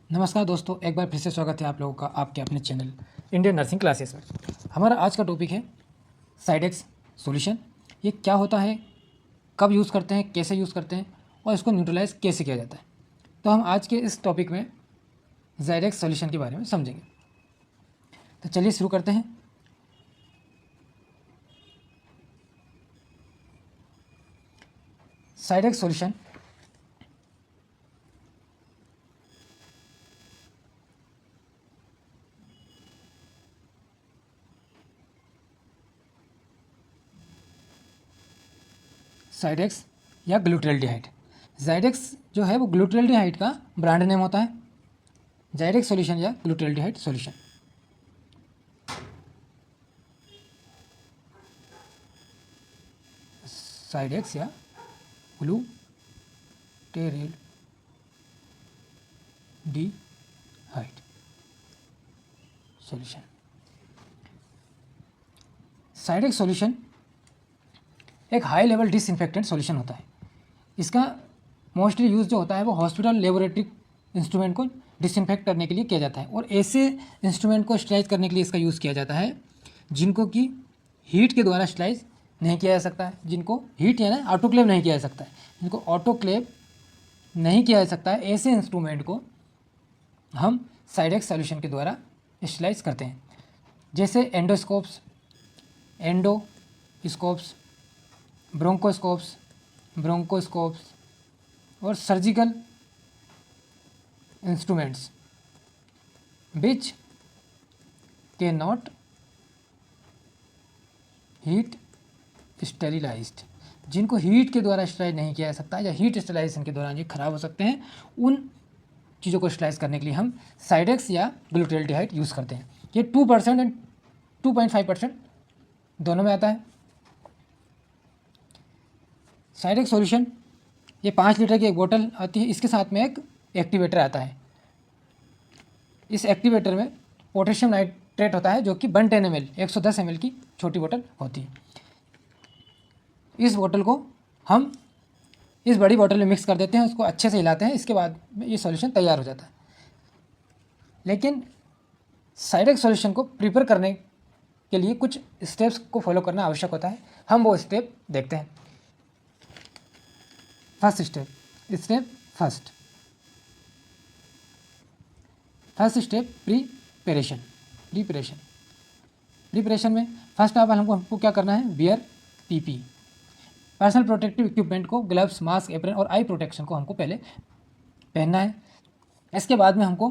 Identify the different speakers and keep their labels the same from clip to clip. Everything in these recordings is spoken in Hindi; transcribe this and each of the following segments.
Speaker 1: नमस्कार दोस्तों, एक बार फिर से स्वागत है आप लोगों का आपके अपने चैनल इंडियन नर्सिंग क्लासेस में। हमारा आज का टॉपिक है साइडेक्स सॉल्यूशन। ये क्या होता है, कब यूज़ करते हैं, कैसे यूज़ करते हैं और इसको न्यूट्रलाइज कैसे किया जाता है। तो हम आज के इस टॉपिक में साइडेक्स सॉल्यूशन के बारे में समझेंगे। तो चलिए शुरू करते हैं। साइडेक्स सॉल्यूशन साइडेक्स या ग्लूटाल्डिहाइड। जाइडेक्स जो है वो ग्लूटाल्डिहाइड का ब्रांड नेम होता है। जाइडेक्स सॉल्यूशन या ग्लूटाल्डिहाइड सॉल्यूशन। साइडेक्स या ग्लूटाल्डिहाइड सॉल्यूशन। साइडेक्स सॉल्यूशन एक हाई लेवल डिसइंफेक्टेंट सॉल्यूशन होता है। इसका मोस्टली यूज़ जो होता है वो हॉस्पिटल लेबोरेटरी इंस्ट्रूमेंट को डिसइंफेक्ट करने के लिए किया जाता है और ऐसे इंस्ट्रूमेंट को स्टराइज करने के लिए इसका यूज़ किया जाता है जिनको कि हीट के द्वारा स्टराइज नहीं किया जा सकता है, जिनको हीट या ना ऑटोक्लेव नहीं किया जा सकता है, जिनको ऑटोक्लेव नहीं किया जा सकता है, ऐसे इंस्ट्रूमेंट को हम साइडेक्स सॉल्यूशन के द्वारा स्टराइज करते हैं। जैसे एंडोस्कोप्स ब्रोंकोस्कोप्स और सर्जिकल इंस्ट्रूमेंट्स विच के नॉट हीट स्टेरिलाइज्ड, जिनको हीट के द्वारा स्टराइज नहीं किया जा सकता या हीट स्टेरिलाइजेशन के दौरान ये खराब हो सकते हैं, उन चीज़ों को स्टराइज करने के लिए हम साइडेक्स या ग्लूटाल्डिहाइड यूज़ करते हैं। ये 2% एंड 2.5% दोनों में आता है। साइडेक्स सॉल्यूशन ये 5 लीटर की एक बोतल आती है। इसके साथ में एक एक्टिवेटर आता है। इस एक्टिवेटर में पोटेशियम नाइट्रेट होता है जो कि 110 ml 110 ml की छोटी बोतल होती है। इस बोतल को हम इस बड़ी बोतल में मिक्स कर देते हैं, उसको अच्छे से हिलाते हैं, इसके बाद में ये सॉल्यूशन तैयार हो जाता है। लेकिन साइडेक्स सॉल्यूशन को प्रिपेयर करने के लिए कुछ स्टेप्स को फॉलो करना आवश्यक होता है। हम वो स्टेप देखते हैं। फर्स्ट स्टेप प्रिपरेशन में फर्स्ट ऑफ ऑल हमको क्या करना है, wear PP personal protective equipment को, ग्लव्स, मास्क, एप्रन और आई प्रोटेक्शन को हमको पहले पहनना है। इसके बाद में हमको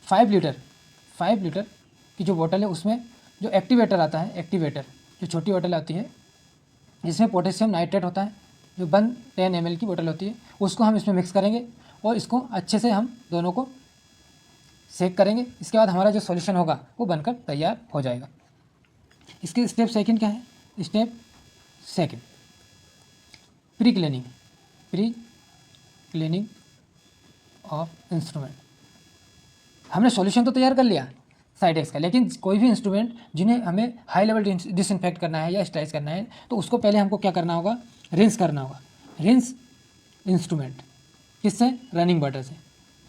Speaker 1: 5 लीटर की जो बोतल है उसमें जो एक्टिवेटर आता है, जो छोटी बोतल आती है जिसमें पोटेशियम नाइट्रेट होता है, जो 110 ml की बोतल होती है, उसको हम इसमें मिक्स करेंगे और इसको अच्छे से हम दोनों को सेक करेंगे। इसके बाद हमारा जो सॉल्यूशन होगा वो बनकर तैयार हो जाएगा। इसके स्टेप सेकंड क्या है? Step second pre cleaning of instrument. हमने सॉल्यूशन तो तैयार कर लिया साइडेक्स का, लेकिन कोई भी इंस्ट्रूमेंट जिन्हें हमें हाई लेवल डिसइंफेक्ट करना है या स्टराइज करना है तो उसको पहले हमको क्या करना होगा, रिंस करना होगा। रिंस इंस्ट्रूमेंट किससे? रनिंग वाटर से,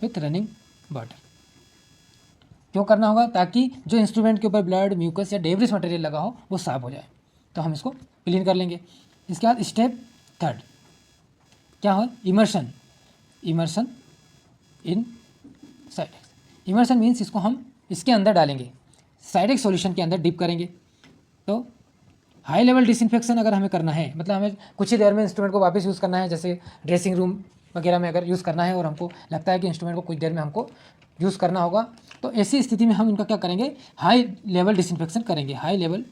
Speaker 1: विथ रनिंग वाटर। क्यों करना होगा? ताकि जो इंस्ट्रूमेंट के ऊपर ब्लड, म्यूकस या डेब्रिस मटेरियल लगा हो वो साफ हो जाए। तो हम इसको क्लीन कर लेंगे। इसके बाद स्टेप थर्ड क्या हो? इमर्शन इन साइडेक्स। इमर्शन मीन्स इसको हम इसके अंदर डालेंगे, साइडेक्स सॉल्यूशन के अंदर डिप करेंगे। तो हाई लेवल डिसइंफेक्शन अगर हमें करना है, मतलब हमें कुछ ही देर में इंस्ट्रूमेंट को वापस यूज़ करना है, जैसे ड्रेसिंग रूम वगैरह में अगर यूज़ करना है और हमको लगता है कि इंस्ट्रूमेंट को कुछ देर में हमको यूज़ करना होगा, तो ऐसी स्थिति में हम इनका क्या करेंगे, हाई लेवल डिसइंफेक्शन करेंगे। हाई लेवल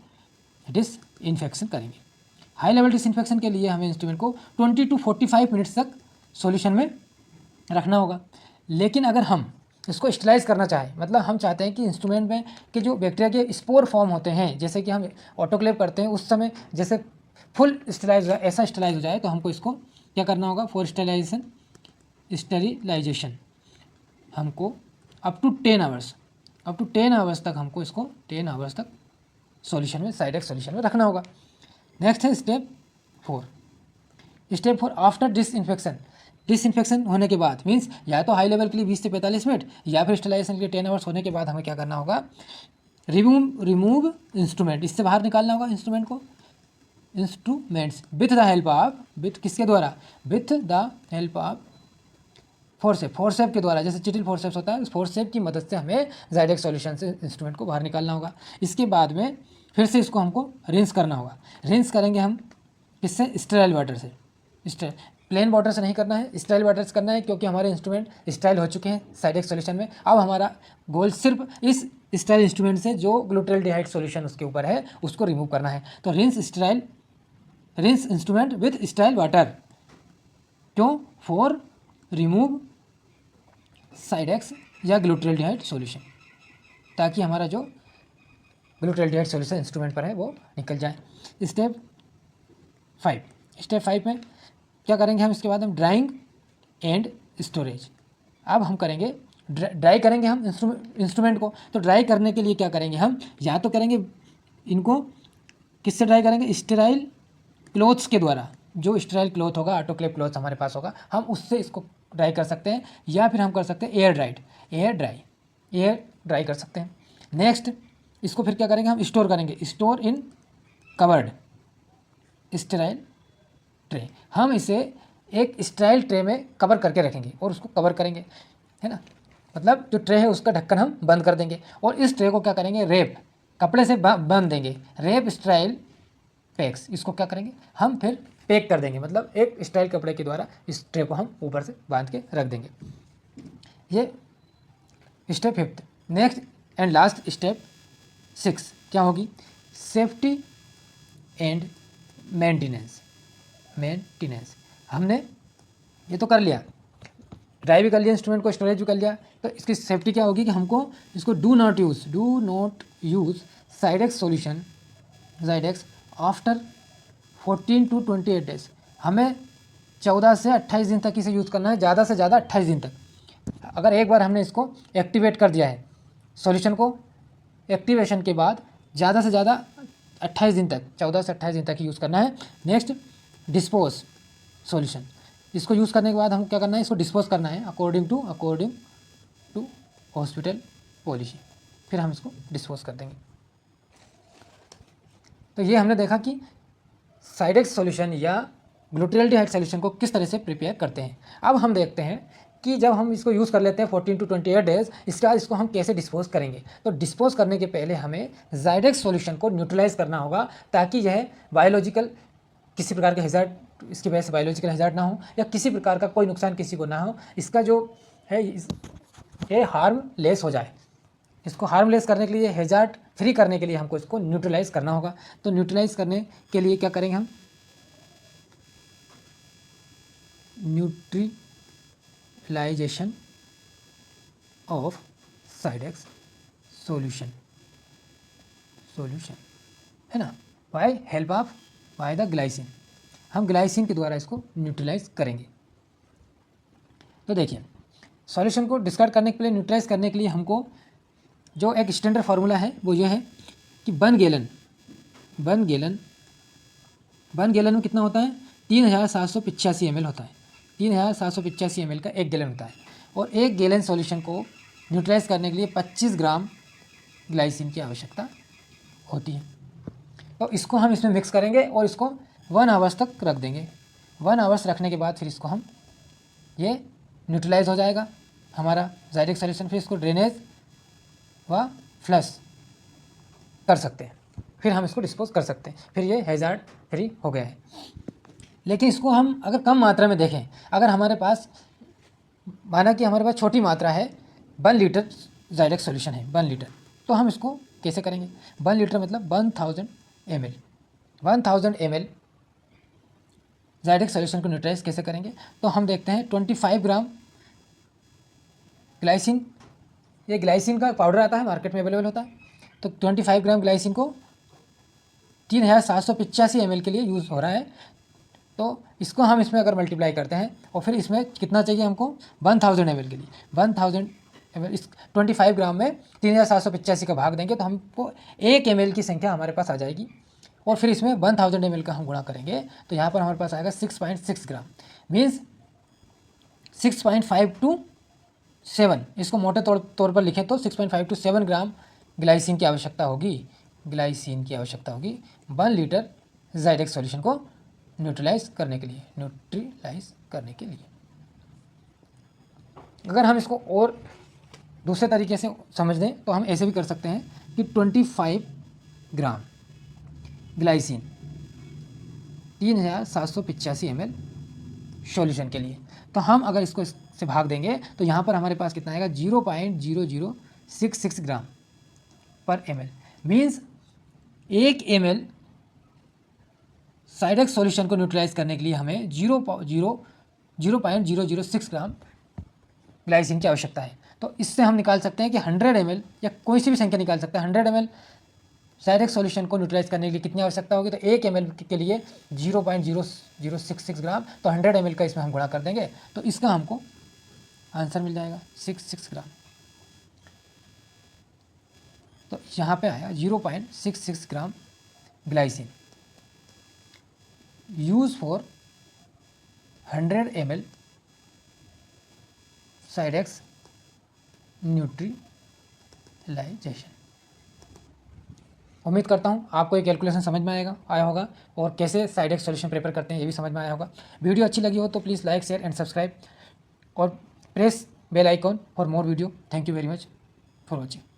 Speaker 1: डिसइंफेक्शन के लिए हमें इंस्ट्रूमेंट को 20 to 45 मिनट्स तक सॉल्यूशन में रखना होगा। लेकिन अगर हम इसको स्टराइज करना चाहें, मतलब हम चाहते हैं कि इंस्ट्रूमेंट में के जो बैक्टीरिया के स्पोर फॉर्म होते हैं, जैसे कि हम ऑटोक्लेव करते हैं उस समय जैसे फुल स्टराइज हो जाए, ऐसा स्टराइज हो जाए, तो हमको इसको क्या करना होगा, फॉर स्टेरिलाइजेशन हमको अप टू 10 आवर्स तक हमको इसको 10 आवर्स तक सॉल्यूशन में, साइडेक्स सॉल्यूशन में रखना होगा। नेक्स्ट है स्टेप 4 आफ्टर डिसइंफेक्शन। डिसइंफेक्शन होने के बाद मीन्स या तो हाई लेवल के लिए 20 से 45 मिनट या फिर स्टेलाइजेशन के लिए 10 आवर्स होने के बाद हमें क्या करना होगा, रिमूव इंस्ट्रूमेंट, इससे बाहर निकालना होगा इंस्ट्रूमेंट को, instruments with the help of, with किसके द्वारा, with the help of forceps के द्वारा, जैसे चिटिल फोर्सेप्स होता है उस फोर्सेप की मदद से हमें ज़ाइडेक्स सॉल्यूशन से इंस्ट्रूमेंट को बाहर निकालना होगा। इसके बाद में फिर से इसको हमको रिंस करना होगा। रिंस करेंगे हम किससे, स्टेराइल वाटर से। प्लेन वाटर से नहीं करना है, स्टेराइल वाटर से करना है, क्योंकि हमारे इंस्ट्रूमेंट स्टेराइल हो चुके हैं ज़ाइडेक्स सॉल्यूशन में। अब हमारा गोल सिर्फ इस स्टेराइल इंस्ट्रूमेंट से जो ग्लूटाल्डिहाइड सॉल्यूशन उसके ऊपर है उसको रिमूव करना है। तो rinse instrument with sterile water, क्यों, फॉर रिमूव ज़ाइडेक्स या ग्लूटाल्डिहाइड सॉल्यूशन, ताकि हमारा जो ग्लूटाल्डिहाइड सॉल्यूशन इंस्ट्रूमेंट पर है वो निकल जाए। स्टेप 5 में क्या करेंगे हम, इसके बाद हम ड्राइंग एंड स्टोरेज। अब हम करेंगे ड्राई करेंगे हम इंस्ट्रूमेंट को। तो ड्राई करने के लिए क्या करेंगे हम, या तो करेंगे इनको किससे ड्राई करेंगे, स्टेराइल क्लोथ्स के द्वारा। जो स्टेराइल क्लोथ होगा, ऑटोक्लेव क्लोथ हमारे पास होगा, हम उससे इसको ड्राई कर सकते हैं, या फिर हम कर सकते हैं एयर ड्राई कर सकते हैं। नेक्स्ट इसको फिर क्या करेंगे हम, स्टोर करेंगे, store in covered sterile tray. हम इसे एक स्टेराइल ट्रे में कवर करके रखेंगे और उसको कवर करेंगे, है ना, मतलब जो ट्रे है उसका ढक्कन हम बंद कर देंगे और इस ट्रे को क्या करेंगे, रेप कपड़े से बांध देंगे, रेप स्टेराइल पैक्स, इसको क्या करेंगे हम फिर पैक कर देंगे, मतलब एक स्टेराइल कपड़े के द्वारा इस ट्रे को हम ऊपर से बांध के रख देंगे। ये step 5। Next and last step 6 क्या होगी, सेफ्टी एंड मेंटेनेंस। हमने ये तो कर लिया, ड्राई भी कर लिया इंस्ट्रूमेंट को, स्टोरेज भी कर लिया, तो इसकी सेफ्टी क्या होगी कि हमको इसको do not use Cidex after 14 to 28 days. हमें 14 से 28 दिन तक इसे यूज़ करना है, ज़्यादा से ज़्यादा 28 दिन तक। अगर एक बार हमने इसको एक्टिवेट कर दिया है सॉल्यूशन को, एक्टिवेशन के बाद ज़्यादा से ज़्यादा 28 दिन तक, 14 से 28 दिन तक ही यूज़ करना है। नेक्स्ट डिस्पोज सॉल्यूशन, इसको यूज़ करने के बाद हमको क्या करना है, इसको डिस्पोज करना है अकॉर्डिंग टू हॉस्पिटल पॉलिसी, फिर हम इसको डिस्पोज कर देंगे। तो ये हमने देखा कि ज़ाइडेक्स सॉल्यूशन या ग्लूटाल्डिहाइड सॉल्यूशन को किस तरह से प्रिपेयर करते हैं। अब हम देखते हैं कि जब हम इसको यूज़ कर लेते हैं 14 to 28 डेज, इसके बाद इसको हम कैसे डिस्पोज करेंगे। तो डिस्पोज करने के पहले हमें ज़ाइडेक्स सॉल्यूशन को न्यूट्रलाइज करना होगा, ताकि यह बायोलॉजिकल किसी प्रकार के हैज़ार्ड, इसकी वजह से बायोलॉजिकल हैज़ार्ड ना हो या किसी प्रकार का कोई नुकसान किसी को ना हो, इसका जो है ये हार्मलेस हो जाए। इसको हार्मलेस करने के लिए, हैज़ार्ड फ्री करने के लिए हमको इसको न्यूट्रलाइज करना होगा। तो न्यूट्रलाइज करने के लिए क्या करेंगे हम, न्यूट्रलाइजेशन ऑफ ज़ाइडेक्स सॉल्यूशन है ना, बाय द ग्लाइसिन। हम ग्लाइसिन के द्वारा इसको न्यूट्रलाइज करेंगे। तो देखिए सॉल्यूशन को डिस्कार्ड करने के लिए, न्यूट्रलाइज करने के लिए हमको जो एक स्टैंडर्ड फार्मूला है वो ये है कि 1 गैलन में कितना होता है, 3785 ml होता है। 3785 ml का 1 गैलन होता है, और 1 गैलन सॉल्यूशन को न्यूट्रलाइज करने के लिए 25 ग्राम ग्लाइसिन की आवश्यकता होती है। तो इसको हम इसमें मिक्स करेंगे और इसको 1 आवर्स तक रख देंगे। 1 आवर्स रखने के बाद फिर इसको हम, ये न्यूट्रलाइज हो जाएगा हमारा ज़ाइडेक्स सॉल्यूशन। फिर इसको ड्रेनेज व फ्लश कर सकते हैं, फिर हम इसको डिस्पोज कर सकते हैं, फिर ये हैज़ार्ड फ्री हो गया है। लेकिन इसको हम अगर कम मात्रा में देखें, अगर हमारे पास माना कि हमारे पास छोटी मात्रा है, 1 लीटर ज़ाइडेक्स सॉल्यूशन है, 1 लीटर, तो हम इसको कैसे करेंगे, 1 लीटर मतलब 1000 ml, 1000 ml ज़ाइडेक्स सॉल्यूशन को न्यूट्रलाइज कैसे करेंगे। तो हम देखते हैं 25 ग्राम ग्लाइसिन, ये ग्लाइसिन का पाउडर आता है, मार्केट में अवेलेबल होता है। तो 25 ग्राम ग्लाइसिन को 3785 ml के लिए यूज़ हो रहा है। तो इसको हम इसमें अगर मल्टीप्लाई करते हैं और फिर इसमें कितना चाहिए हमको, 1000 ml के लिए 1000 ml, इस 25 ग्राम में 3785 का भाग देंगे तो हमको 1 ml की संख्या हमारे पास आ जाएगी, और फिर इसमें 1000 ml का हम गुणा करेंगे तो यहाँ पर हमारे पास आएगा 6.6 ग्राम। मीन्स 6.5 to 7, इसको मोटे तौर पर लिखें तो 6.5 to 7 ग्राम ग्लाइसिन की आवश्यकता होगी, 1 लीटर ज़ाइडेक्स सॉल्यूशन को न्यूट्रलाइज करने के लिए। अगर हम इसको और दूसरे तरीके से समझ दें तो हम ऐसे भी कर सकते हैं कि 25 ग्राम ग्लाइसिन 3785 ml सॉल्यूशन के लिए, तो हम अगर इसको इससे भाग देंगे तो यहाँ पर हमारे पास कितना आएगा 0.0066 ग्राम पर ml। मीन्स 1 ml साइडेक्स सॉल्यूशन को न्यूट्रलाइज करने के लिए हमें 0.006 ग्राम ग्लाइसिन की आवश्यकता है। तो इससे हम निकाल सकते हैं कि 100 ml या कोई सी भी संख्या निकाल सकते हैं, 100 ml साइडेक्स सॉल्यूशन को न्यूट्रलाइज करने के लिए कितनी आवश्यकता होगी, तो 1 ml के लिए 0.0066 ग्राम, तो 100 ml का इसमें हम गुणा कर देंगे तो इसका हमको आंसर मिल जाएगा 66 ग्राम। तो यहाँ पे आया 0.66 gram glycine use for 100 ml Cidex neutralisation. उम्मीद करता हूँ आपको ये कैलकुलेशन समझ में आया होगा और कैसे साइडेक्स सॉल्यूशन प्रिपेयर करते हैं ये भी समझ में आया होगा। वीडियो अच्छी लगी हो तो please like, share and subscribe और press bell icon for more video. Thank you very much for watching.